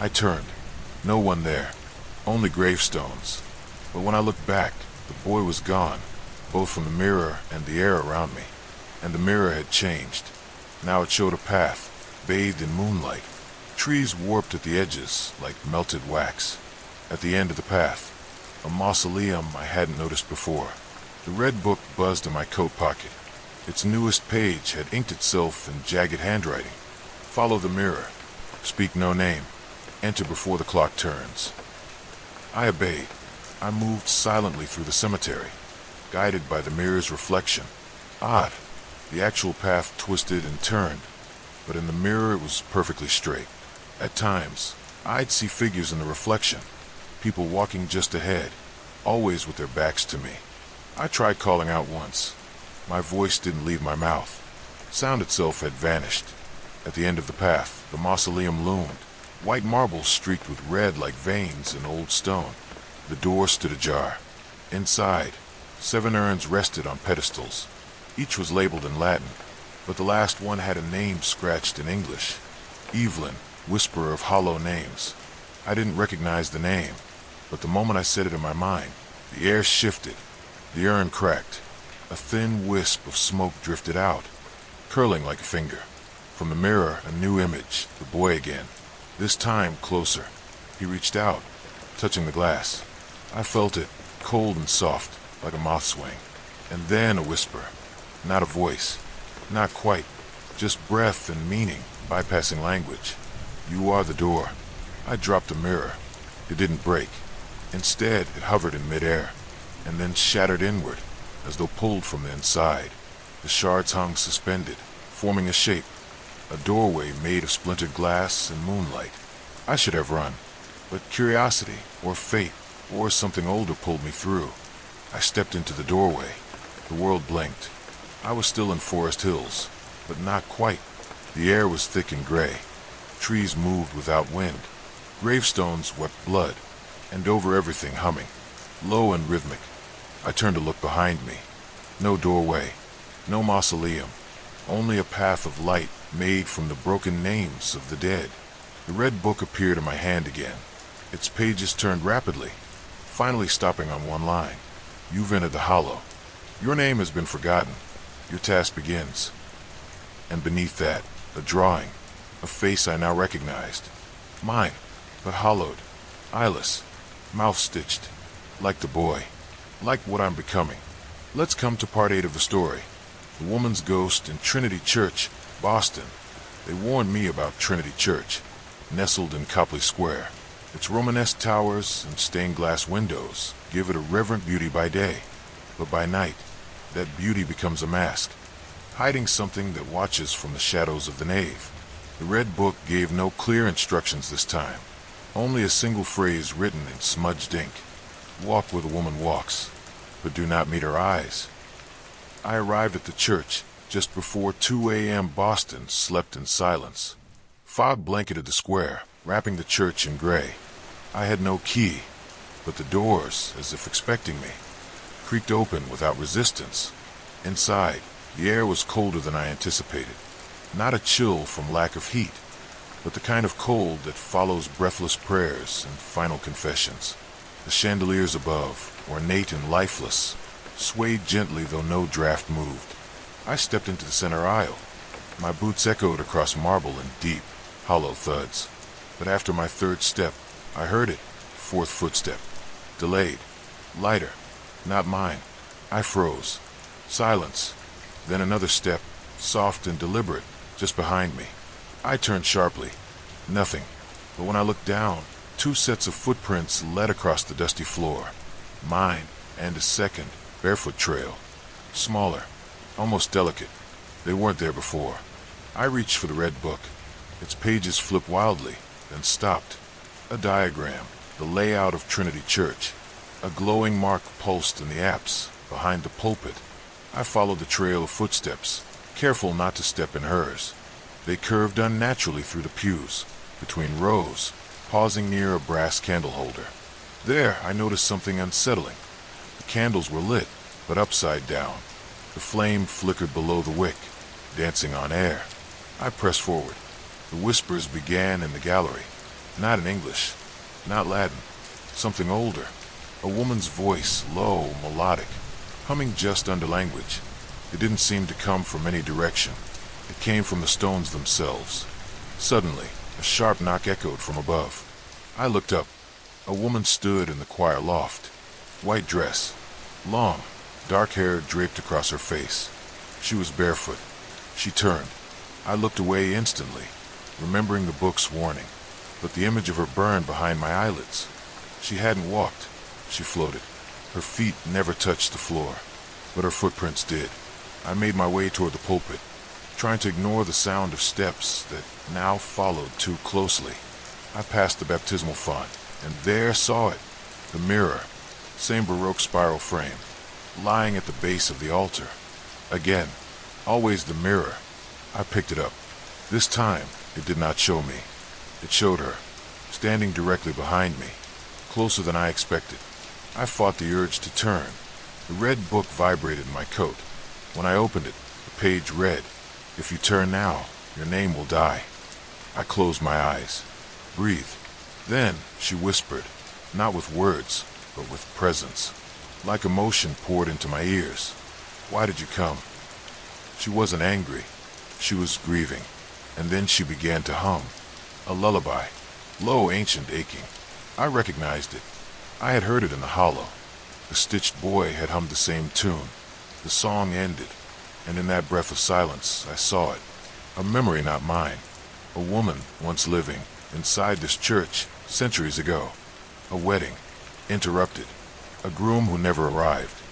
I turned. No one there. Only gravestones. But when I looked back, the boy was gone, both from the mirror and the air around me. And the mirror had changed. Now it showed a path, bathed in moonlight. Trees warped at the edges like melted wax. At the end of the path, a mausoleum I hadn't noticed before. The red book buzzed in my coat pocket. Its newest page had inked itself in jagged handwriting. Follow the mirror. Speak no name. Enter before the clock turns. I obeyed. I moved silently through the cemetery, guided by the mirror's reflection. Odd. The actual path twisted and turned, but in the mirror it was perfectly straight. At times, I'd see figures in the reflection, people walking just ahead, always with their backs to me. I tried calling out once. My voice didn't leave my mouth. Sound itself had vanished. At the end of the path, the mausoleum loomed, white marble streaked with red like veins in old stone. The door stood ajar. Inside, 7 urns rested on pedestals. Each was labeled in Latin, but the last one had a name scratched in English. Evelyn, whisperer of hollow names. I didn't recognize the name, but the moment I said it in my mind, the air shifted. The urn cracked. A thin wisp of smoke drifted out, curling like a finger. From the mirror, a new image, the boy again. This time closer. He reached out, touching the glass. I felt it, cold and soft, like a moth's wing. And then a whisper. Not a voice. Not quite. Just breath and meaning, bypassing language. You are the door. I dropped the mirror. It didn't break. Instead, it hovered in midair, and then shattered inward, as though pulled from the inside. The shards hung suspended, forming a shape. A doorway made of splintered glass and moonlight. I should have run, but curiosity, or fate, or something older pulled me through. I stepped into the doorway. The world blinked. I was still in Forest Hills, but not quite. The air was thick and gray. Trees moved without wind. Gravestones wept blood, and over everything humming, low and rhythmic. I turned to look behind me. No doorway, no mausoleum, only a path of light made from the broken names of the dead. The red book appeared in my hand again. Its pages turned rapidly, finally stopping on one line. You've entered the hollow. Your name has been forgotten. Your task begins. And beneath that, a drawing, a face I now recognized. Mine, but hollowed, eyeless, mouth-stitched, like the boy, like what I'm becoming. Let's come to part 8 of the story. The woman's ghost in Trinity Church, Boston. They warned me about Trinity Church, nestled in Copley Square. Its Romanesque towers and stained glass windows give it a reverent beauty by day, but by night, that beauty becomes a mask, hiding something that watches from the shadows of the nave. The red book gave no clear instructions this time, only a single phrase written in smudged ink. Walk where the woman walks, but do not meet her eyes. I arrived at the church just before 2 a.m. Boston slept in silence. Fog blanketed the square, wrapping the church in gray. I had no key, but the doors, as if expecting me, creaked open without resistance. Inside, the air was colder than I anticipated. Not a chill from lack of heat, but the kind of cold that follows breathless prayers and final confessions. The chandeliers above, ornate and lifeless, swayed gently though no draft moved. I stepped into the center aisle. My boots echoed across marble in deep, hollow thuds. But after my 3rd step, I heard it. 4th footstep. Delayed. Lighter. Not mine. I froze. Silence. Then another step, soft and deliberate, just behind me. I turned sharply. Nothing. But when I looked down, 2 sets of footprints led across the dusty floor. Mine, and a second, barefoot trail. Smaller. Almost delicate. They weren't there before. I reached for the red book. Its pages flipped wildly, then stopped. A diagram. The layout of Trinity Church. A glowing mark pulsed in the apse, behind the pulpit. I followed the trail of footsteps, careful not to step in hers. They curved unnaturally through the pews, between rows, pausing near a brass candle holder. There, I noticed something unsettling. The candles were lit, but upside down. The flame flickered below the wick, dancing on air. I pressed forward. The whispers began in the gallery, not in English, not Latin, something older. A woman's voice, low, melodic, humming just under language. It didn't seem to come from any direction. It came from the stones themselves. Suddenly, a sharp knock echoed from above. I looked up. A woman stood in the choir loft. White dress, long, dark hair draped across her face. She was barefoot. She turned. I looked away instantly, remembering the book's warning, but the image of her burned behind my eyelids. She hadn't walked. She floated. Her feet never touched the floor, but her footprints did. I made my way toward the pulpit, trying to ignore the sound of steps that now followed too closely. I passed the baptismal font, and there saw it, the mirror, same Baroque spiral frame, lying at the base of the altar. Again, always the mirror. I picked it up. This time, it did not show me. It showed her, standing directly behind me, closer than I expected. I fought the urge to turn. The red book vibrated in my coat. When I opened it, the page read, "If you turn now, your name will die." I closed my eyes, breathed. Then she whispered, not with words, but with presence. Like emotion poured into my ears. "Why did you come?" She wasn't angry. She was grieving. And then she began to hum. A lullaby, low, ancient, aching. I recognized it. I had heard it in the hollow. The stitched boy had hummed the same tune. The song ended, and in that breath of silence, I saw it. A memory not mine. A woman once living inside this church centuries ago. A wedding, interrupted. A groom who never arrived.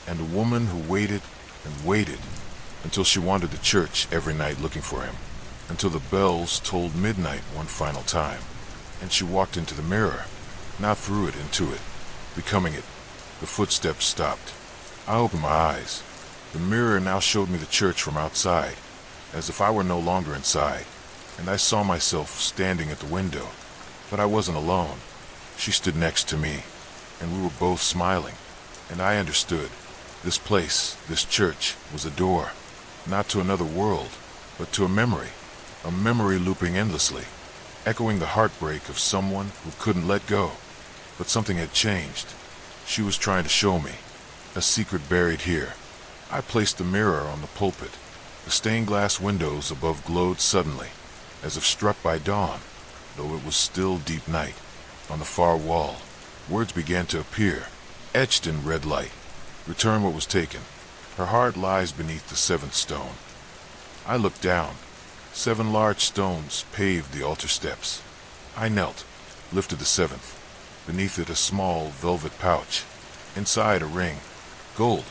And a woman who waited and waited until she wandered the church every night looking for him. Until the bells tolled midnight one final time. And she walked into the mirror, not through it, into it, becoming it. The footsteps stopped. I opened my eyes. The mirror now showed me the church from outside, as if I were no longer inside, and I saw myself standing at the window. But I wasn't alone. She stood next to me, and we were both smiling, and I understood. This place, this church, was a door, not to another world, but to a memory looping endlessly, echoing the heartbreak of someone who couldn't let go. But something had changed. She was trying to show me a secret buried here. I placed the mirror on the pulpit. The stained glass windows above glowed suddenly, as if struck by dawn, though it was still deep night. On the far wall, words began to appear, etched in red light. "Return what was taken. Her heart lies beneath the seventh stone." I looked down. 7 large stones paved the altar steps. I knelt, lifted the 7th. Beneath it a small velvet pouch. Inside a ring, gold,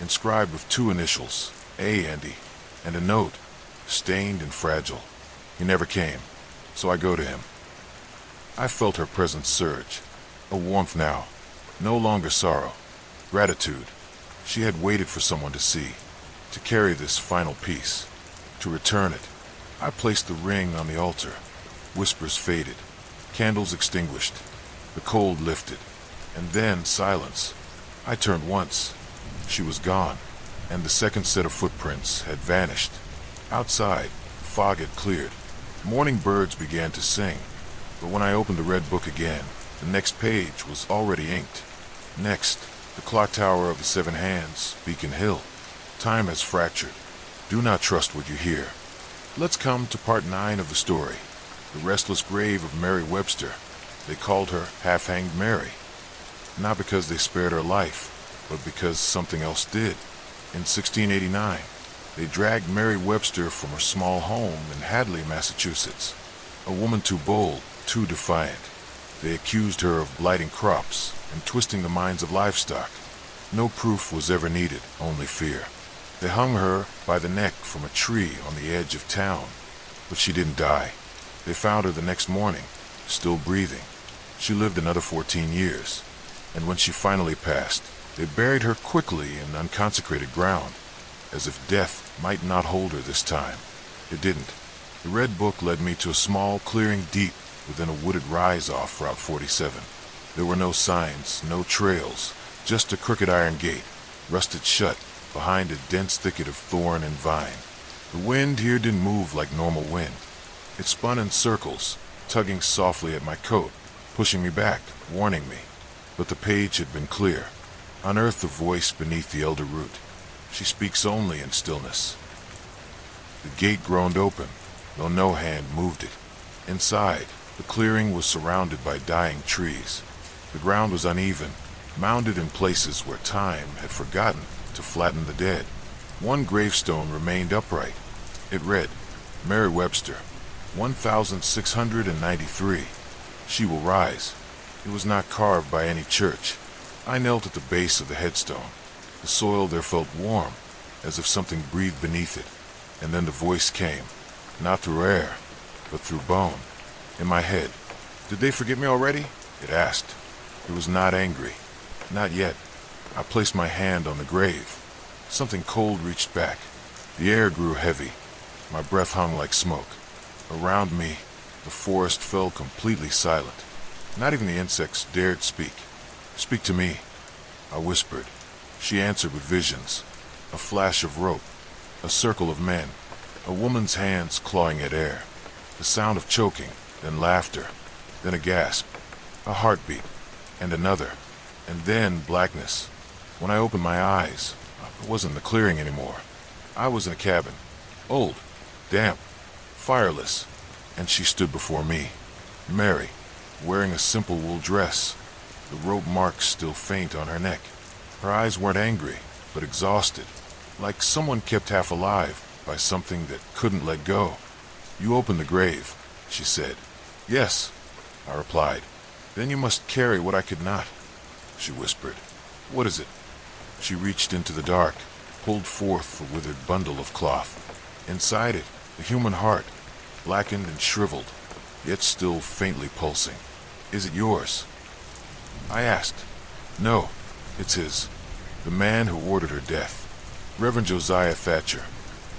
inscribed with 2 initials, A and E, and a note, stained and fragile. He never came, so I go to him. I felt her presence surge. A warmth now, no longer sorrow, gratitude. She had waited for someone to see, to carry this final piece, to return it. I placed the ring on the altar. Whispers faded, candles extinguished, the cold lifted, and then silence. I turned once. She was gone, and the second set of footprints had vanished. Outside, fog had cleared. Morning birds began to sing, but when I opened the red book again, the next page was already inked. Next, the clock tower of the 7 hands, Beacon Hill. Time has fractured. Do not trust what you hear. Let's come to part 9 of the story. The restless grave of Mary Webster. They called her Half-Hanged Mary. Not because they spared her life, but because something else did. In 1689, they dragged Mary Webster from her small home in Hadley, Massachusetts. A woman too bold, too defiant. They accused her of blighting crops and twisting the minds of livestock. No proof was ever needed, only fear. They hung her by the neck from a tree on the edge of town, but she didn't die. They found her the next morning, still breathing. She lived another 14 years. and when she finally passed, they buried her quickly in unconsecrated ground, as if death might not hold her this time. It didn't. The red book led me to a small clearing deep within a wooded rise off Route 47. There were no signs, no trails, just a crooked iron gate, rusted shut behind a dense thicket of thorn and vine. The wind here didn't move like normal wind. It spun in circles, tugging softly at my coat, pushing me back, warning me. But the page had been clear. Unearth the voice beneath the elder root. She speaks only in stillness. The gate groaned open, though no hand moved it. Inside, the clearing was surrounded by dying trees. The ground was uneven, mounded in places where time had forgotten to flatten the dead. One gravestone remained upright. It read, Mary Webster, 1693. She will rise. It was not carved by any church. I knelt at the base of the headstone. The soil there felt warm, as if something breathed beneath it. And then the voice came, not through air, but through bone. In my head. Did they forget me already? It asked. It was not angry. Not yet. I placed my hand on the grave. Something cold reached back. The air grew heavy. My breath hung like smoke. Around me, the forest fell completely silent. Not even the insects dared speak. Speak to me, I whispered. She answered with visions. A flash of rope. A circle of men. A woman's hands clawing at air. The sound of choking, then laughter. Then a gasp. A heartbeat. And another. And then blackness. When I opened my eyes, I wasn't in the clearing anymore. I was in a cabin. Old. Damp. Fireless. And she stood before me. Mary. Wearing a simple wool dress. The rope marks still faint on her neck. Her eyes weren't angry, but exhausted. Like someone kept half alive by something that couldn't let go. You opened the grave, she said. Yes, I replied. Then you must carry what I could not, she whispered. What is it? She reached into the dark, pulled forth a withered bundle of cloth. Inside it, a human heart, blackened and shriveled, yet still faintly pulsing. Is it yours? I asked. No, it's his. The man who ordered her death. Reverend Josiah Thatcher.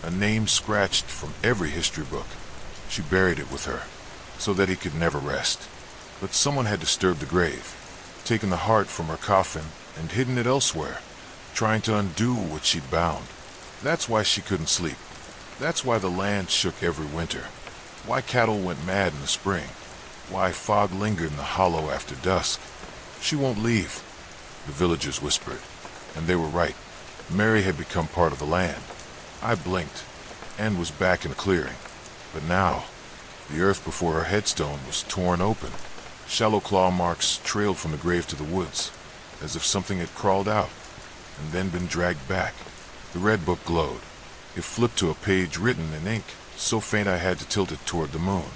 A name scratched from every history book. She buried it with her, so that he could never rest. But someone had disturbed the grave, taken the heart from her coffin and hidden it elsewhere, trying to undo what she'd bound. That's why she couldn't sleep. That's why the land shook every winter. Why cattle went mad in the spring. Why fog lingered in the hollow after dusk. She won't leave, the villagers whispered. And they were right. Mary had become part of the land. I blinked, and was back in the clearing. But now, the earth before her headstone was torn open. Shallow claw marks trailed from the grave to the woods, as if something had crawled out, and then been dragged back. The red book glowed. It flipped to a page written in ink, so faint I had to tilt it toward the moon.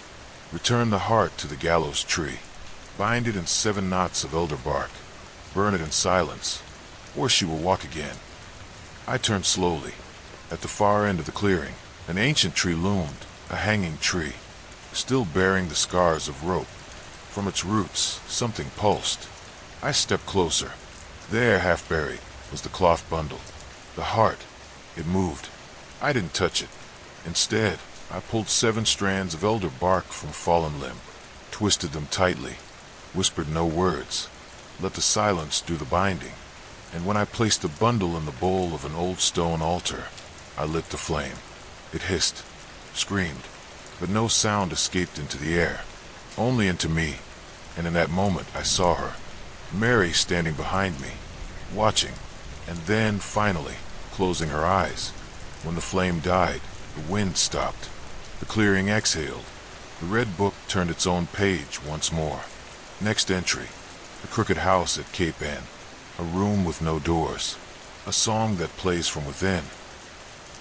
Return the heart to the gallows tree. Bind it in 7 knots of elder bark. Burn it in silence, or she will walk again. I turned slowly. At the far end of the clearing, an ancient tree loomed, a hanging tree, still bearing the scars of rope. From its roots, something pulsed. I stepped closer. There, half buried, was the cloth bundle. The heart. It moved. I didn't touch it. Instead, I pulled 7 strands of elder bark from a fallen limb, twisted them tightly, whispered no words, let the silence do the binding. And when I placed the bundle in the bowl of an old stone altar, I lit the flame. It hissed, screamed, but no sound escaped into the air, only into me. And in that moment I saw her, Mary standing behind me, watching, and then finally closing her eyes. When the flame died, the wind stopped. The clearing exhaled. The red book turned its own page once more. Next entry, the crooked house at Cape Ann. A room with no doors. A song that plays from within.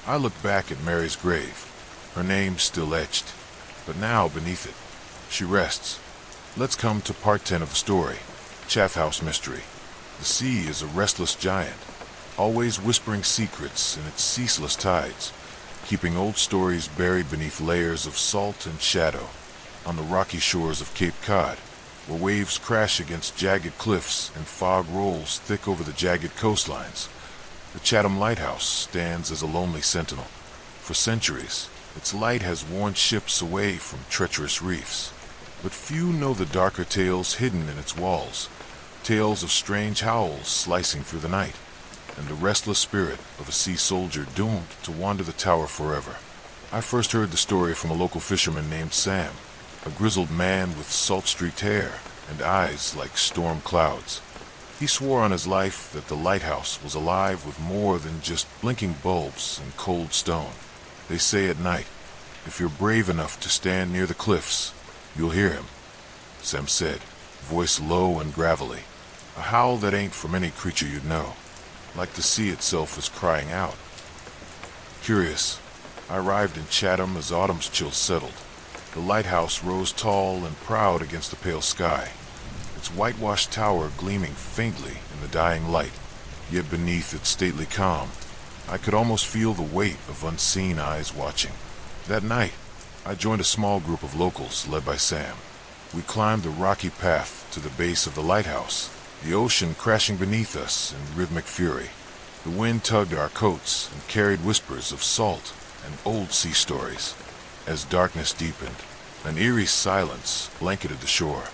I looked back at Mary's grave, her name still etched, but now beneath it. She rests. Let's come to part 10 of the story, Chatham Mystery. The sea is a restless giant, always whispering secrets in its ceaseless tides, keeping old stories buried beneath layers of salt and shadow. On the rocky shores of Cape Cod, where waves crash against jagged cliffs and fog rolls thick over the jagged coastlines. The Chatham Lighthouse stands as a lonely sentinel. For centuries, its light has warned ships away from treacherous reefs. But few know the darker tales hidden in its walls, tales of strange howls slicing through the night, and the restless spirit of a sea soldier doomed to wander the tower forever. I first heard the story from a local fisherman named Sam, a grizzled man with salt-streaked hair and eyes like storm clouds. He swore on his life that the lighthouse was alive with more than just blinking bulbs and cold stone. They say at night, if you're brave enough to stand near the cliffs, you'll hear him, Sam said, voice low and gravelly. A howl that ain't from any creature you'd know, like the sea itself is crying out. Curious, I arrived in Chatham as autumn's chill settled. The lighthouse rose tall and proud against the pale sky, its whitewashed tower gleaming faintly in the dying light. Yet beneath its stately calm, I could almost feel the weight of unseen eyes watching. That night, I joined a small group of locals led by Sam. We climbed the rocky path to the base of the lighthouse, the ocean crashing beneath us in rhythmic fury. The wind tugged at our coats and carried whispers of salt and old sea stories. As darkness deepened, an eerie silence blanketed the shore.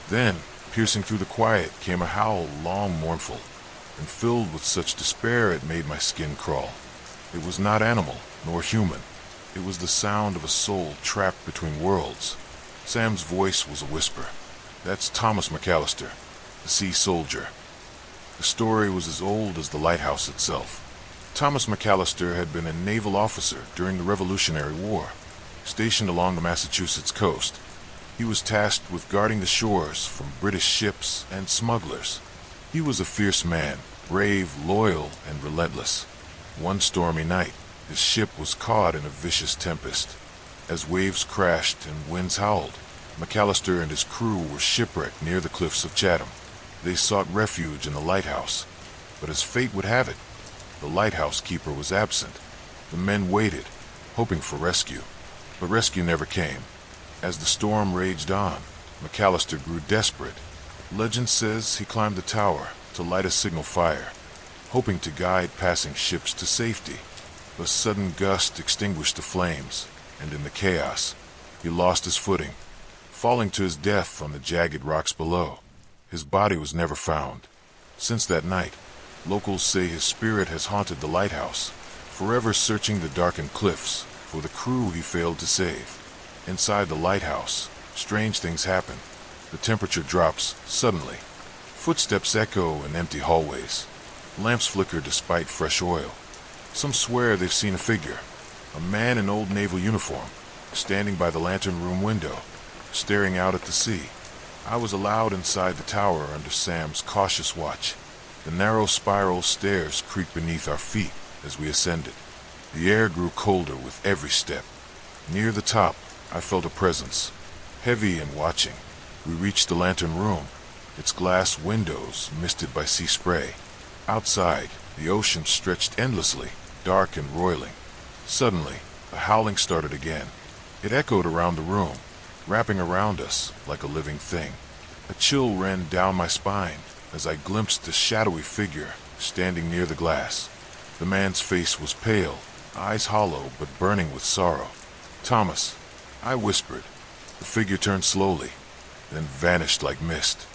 Then, piercing through the quiet, came a howl long mournful, and filled with such despair it made my skin crawl. It was not animal, nor human. It was the sound of a soul trapped between worlds. Sam's voice was a whisper. That's Thomas McAllister, the sea soldier. The story was as old as the lighthouse itself. Thomas McAllister had been a naval officer during the Revolutionary War, stationed along the Massachusetts coast. He was tasked with guarding the shores from British ships and smugglers. He was a fierce man, brave, loyal, and relentless. One stormy night, his ship was caught in a vicious tempest. As waves crashed and winds howled, McAllister and his crew were shipwrecked near the cliffs of Chatham. They sought refuge in the lighthouse, but as fate would have it, the lighthouse keeper was absent. The men waited, hoping for rescue, but rescue never came. As the storm raged on, McAllister grew desperate. Legend says he climbed the tower to light a signal fire, hoping to guide passing ships to safety. A sudden gust extinguished the flames, and in the chaos, he lost his footing, falling to his death on the jagged rocks below. His body was never found. Since that night, locals say his spirit has haunted the lighthouse, forever searching the darkened cliffs for the crew he failed to save. Inside the lighthouse, strange things happen. The temperature drops suddenly. Footsteps echo in empty hallways. Lamps flicker despite fresh oil. Some swear they've seen a figure, a man in old naval uniform, standing by the lantern room window, staring out at the sea. I was allowed inside the tower under Sam's cautious watch. The narrow spiral stairs creaked beneath our feet as we ascended. The air grew colder with every step. Near the top, I felt a presence, heavy and watching. We reached the lantern room, its glass windows misted by sea spray. Outside, the ocean stretched endlessly, dark and roiling. Suddenly, the howling started again. It echoed around the room, wrapping around us like a living thing. A chill ran down my spine as I glimpsed a shadowy figure standing near the glass. The man's face was pale, eyes hollow but burning with sorrow. "Thomas," I whispered. The figure turned slowly, then vanished like mist.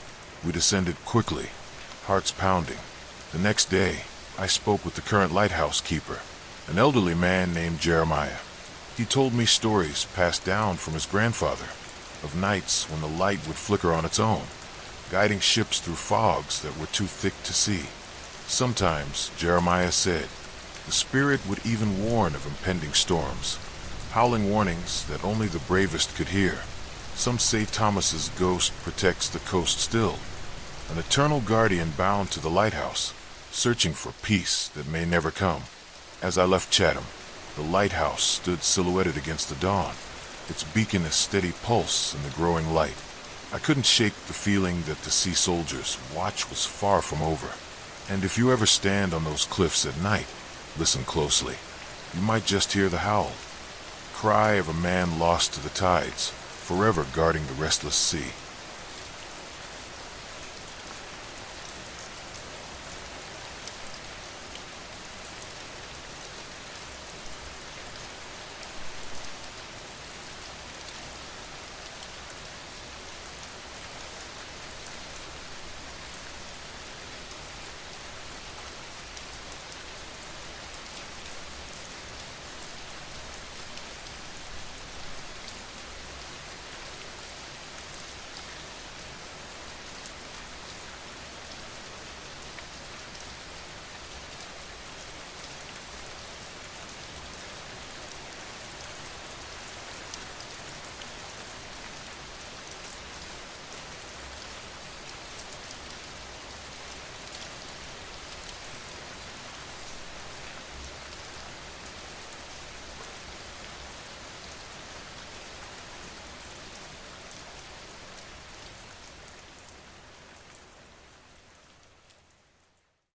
We descended quickly, hearts pounding. The next day, I spoke with the current lighthouse keeper, an elderly man named Jeremiah. He told me stories passed down from his grandfather, of nights when the light would flicker on its own, guiding ships through fogs that were too thick to see. Sometimes, Jeremiah said, the spirit would even warn of impending storms, howling warnings that only the bravest could hear. Some say Thomas's ghost protects the coast still, an eternal guardian bound to the lighthouse, searching for peace that may never come. As I left Chatham, the lighthouse stood silhouetted against the dawn, its beacon a steady pulse in the growing light. I couldn't shake the feeling that the sea soldier's watch was far from over. And if you ever stand on those cliffs at night, listen closely. You might just hear the howl, cry of a man lost to the tides, forever guarding the restless sea.